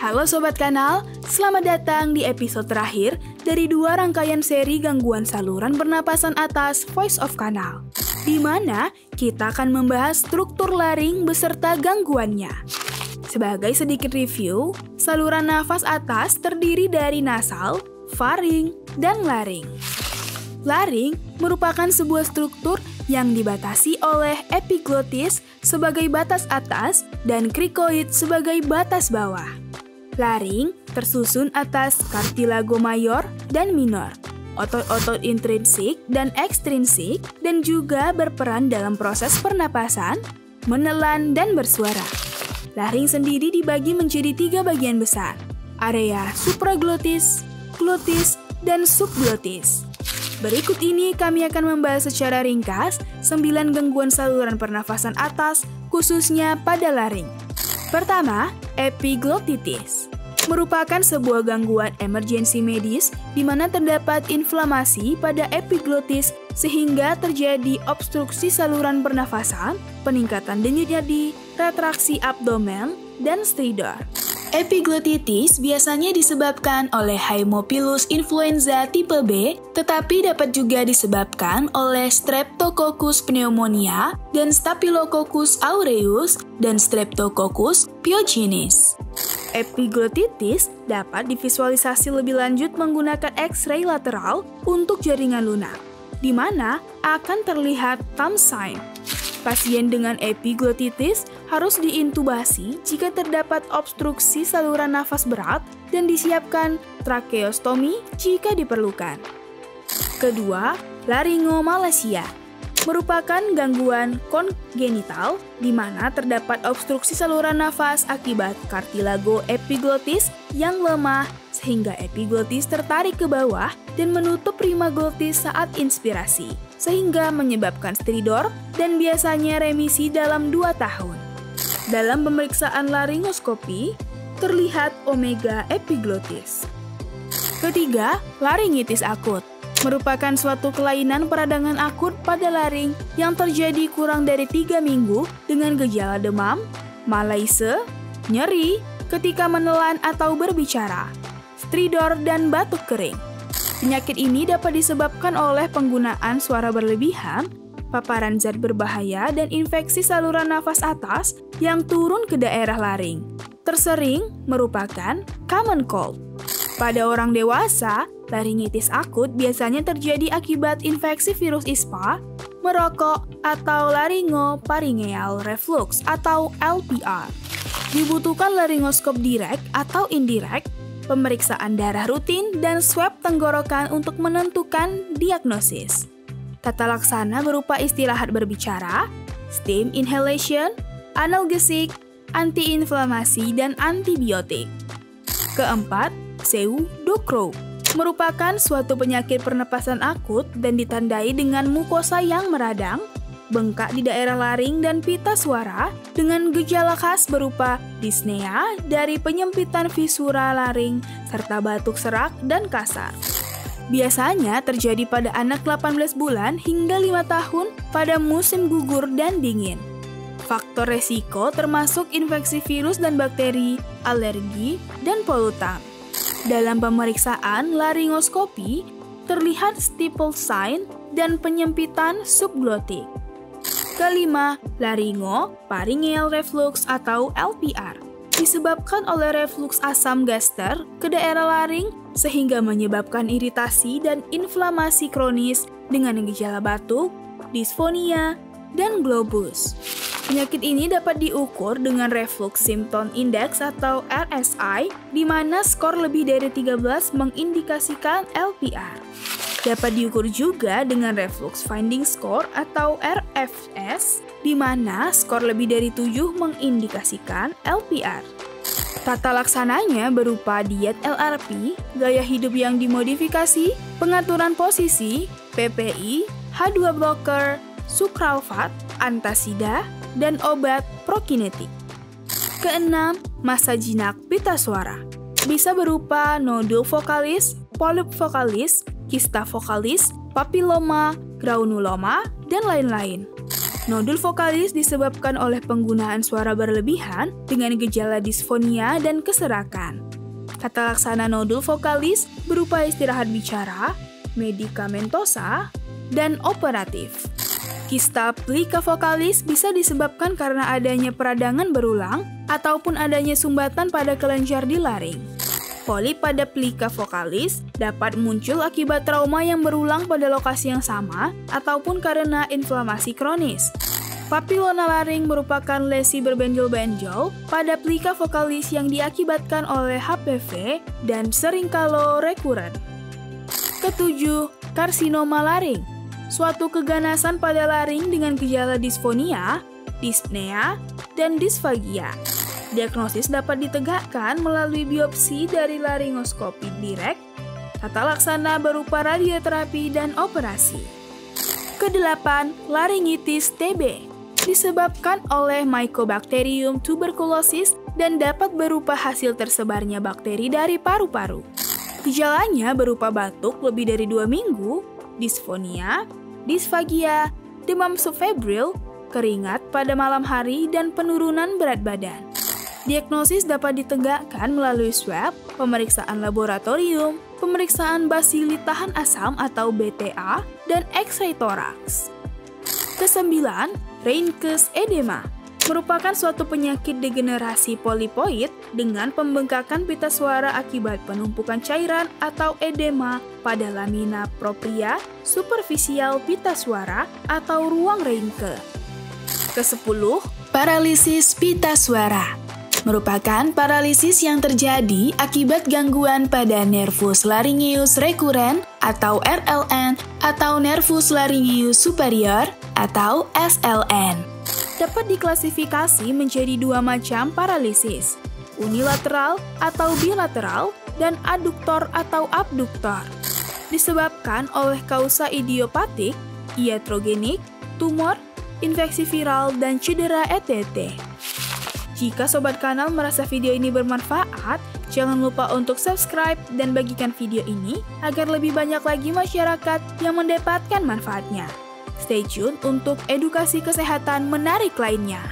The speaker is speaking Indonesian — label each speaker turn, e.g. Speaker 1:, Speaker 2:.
Speaker 1: Halo Sobat Kanal, selamat datang di episode terakhir dari 2 rangkaian seri gangguan saluran pernapasan atas Voice of Kanal, di mana kita akan membahas struktur laring beserta gangguannya. Sebagai sedikit review, saluran nafas atas terdiri dari nasal, faring, dan laring. Laring merupakan sebuah struktur yang dibatasi oleh epiglotis sebagai batas atas dan krikoid sebagai batas bawah. Laring tersusun atas kartilago mayor dan minor, otot-otot intrinsik dan ekstrinsik, dan juga berperan dalam proses pernapasan, menelan, dan bersuara. Laring sendiri dibagi menjadi 3 bagian besar, area supraglotis, glotis, dan subglotis. Berikut ini kami akan membahas secara ringkas 9 gangguan saluran pernafasan atas, khususnya pada laring. Pertama, epiglotitis. Merupakan sebuah gangguan emergensi medis di mana terdapat inflamasi pada epiglotis sehingga terjadi obstruksi saluran pernafasan, peningkatan denyut nadi, retraksi abdomen, dan stridor. Epiglotitis biasanya disebabkan oleh Haemophilus influenza tipe B, tetapi dapat juga disebabkan oleh Streptococcus pneumonia dan Staphylococcus aureus dan Streptococcus pyogenes. Epiglotitis dapat divisualisasi lebih lanjut menggunakan X-ray lateral untuk jaringan lunak, di mana akan terlihat thumb sign. Pasien dengan epiglotitis harus diintubasi jika terdapat obstruksi saluran nafas berat dan disiapkan tracheostomi jika diperlukan. Kedua, laringomalacia merupakan gangguan kongenital di mana terdapat obstruksi saluran nafas akibat kartilago epiglotis yang lemah sehingga epiglotis tertarik ke bawah dan menutup prima glotis saat inspirasi, sehingga menyebabkan stridor dan biasanya remisi dalam 2 tahun. Dalam pemeriksaan laringoskopi, terlihat omega epiglotis. Ketiga, laringitis akut. Merupakan suatu kelainan peradangan akut pada laring yang terjadi kurang dari 3 minggu dengan gejala demam, malaise, nyeri ketika menelan atau berbicara, stridor, dan batuk kering. Penyakit ini dapat disebabkan oleh penggunaan suara berlebihan, paparan zat berbahaya, dan infeksi saluran nafas atas yang turun ke daerah laring. Tersering merupakan common cold. Pada orang dewasa, laringitis akut biasanya terjadi akibat infeksi virus ISPA, merokok, atau laringopharyngeal reflux atau LPR. Dibutuhkan laringoskop direct atau indirect, pemeriksaan darah rutin, dan swab tenggorokan untuk menentukan diagnosis. Tata laksana berupa istirahat berbicara, steam inhalation, analgesik, antiinflamasi, dan antibiotik. Keempat, pseudocrow merupakan suatu penyakit pernapasan akut dan ditandai dengan mukosa yang meradang, bengkak di daerah laring dan pita suara dengan gejala khas berupa dyspnea dari penyempitan visura laring serta batuk serak dan kasar. Biasanya terjadi pada anak 18 bulan hingga 5 tahun pada musim gugur dan dingin. Faktor resiko termasuk infeksi virus dan bakteri, alergi, dan polutan. Dalam pemeriksaan laringoskopi, terlihat stipple sign dan penyempitan subglotik. Kelima, laringopharyngeal reflux atau LPR. Disebabkan oleh reflux asam gaster ke daerah laring sehingga menyebabkan iritasi dan inflamasi kronis dengan gejala batuk, disfonia, dan globus. Penyakit ini dapat diukur dengan Reflux Symptom Index atau RSI, di mana skor lebih dari 13 mengindikasikan LPR. Dapat diukur juga dengan Reflux Finding Score atau RFS, di mana skor lebih dari 7 mengindikasikan LPR. Tata laksananya berupa diet LRP, gaya hidup yang dimodifikasi, pengaturan posisi, PPI, H2 blocker, sucralfate, antasida, dan obat prokinetik. Keenam, massa jinak pita suara. Bisa berupa nodul vokalis, polip vokalis, kista vokalis, papiloma, granuloma, dan lain-lain. Nodul vokalis disebabkan oleh penggunaan suara berlebihan dengan gejala disfonia dan keserakan. Kata laksana nodul vokalis berupa istirahat bicara, medikamentosa, dan operatif. Kista plika vokalis bisa disebabkan karena adanya peradangan berulang ataupun adanya sumbatan pada kelenjar di laring. Polip pada plika vokalis dapat muncul akibat trauma yang berulang pada lokasi yang sama ataupun karena inflamasi kronis. Papilona laring merupakan lesi berbenjol-benjol pada plika vokalis yang diakibatkan oleh HPV dan seringkali rekuren. Ketujuh, karsinoma laring, suatu keganasan pada laring dengan gejala disfonia, dyspnea, dan disfagia. Diagnosis dapat ditegakkan melalui biopsi dari laringoskopi direct, tata laksana berupa radioterapi dan operasi. Kedelapan, laringitis TB, disebabkan oleh Mycobacterium tuberculosis dan dapat berupa hasil tersebarnya bakteri dari paru-paru. Gejalanya berupa batuk lebih dari 2 minggu, disfonia, disfagia, demam subfebril, keringat pada malam hari, dan penurunan berat badan. Diagnosis dapat ditegakkan melalui swab, pemeriksaan laboratorium, pemeriksaan basili tahan asam atau BTA, dan X-ray toraks. Kesembilan, Reinke's edema, merupakan suatu penyakit degenerasi polipoid dengan pembengkakan pita suara akibat penumpukan cairan atau edema pada lamina propria superficial pita suara atau ruang Reinke. Kesepuluh, paralisis pita suara, merupakan paralisis yang terjadi akibat gangguan pada nervus laryngeus recurrens atau RLN atau nervus laryngeus superior atau SLN. Dapat diklasifikasi menjadi 2 macam paralisis, unilateral atau bilateral dan aduktor atau abduktor. Disebabkan oleh kausa idiopatik, iatrogenik, tumor, infeksi viral, dan cedera ETT. Jika Sobat Kanal merasa video ini bermanfaat, jangan lupa untuk subscribe dan bagikan video ini agar lebih banyak lagi masyarakat yang mendapatkan manfaatnya. Stay tune untuk edukasi kesehatan menarik lainnya.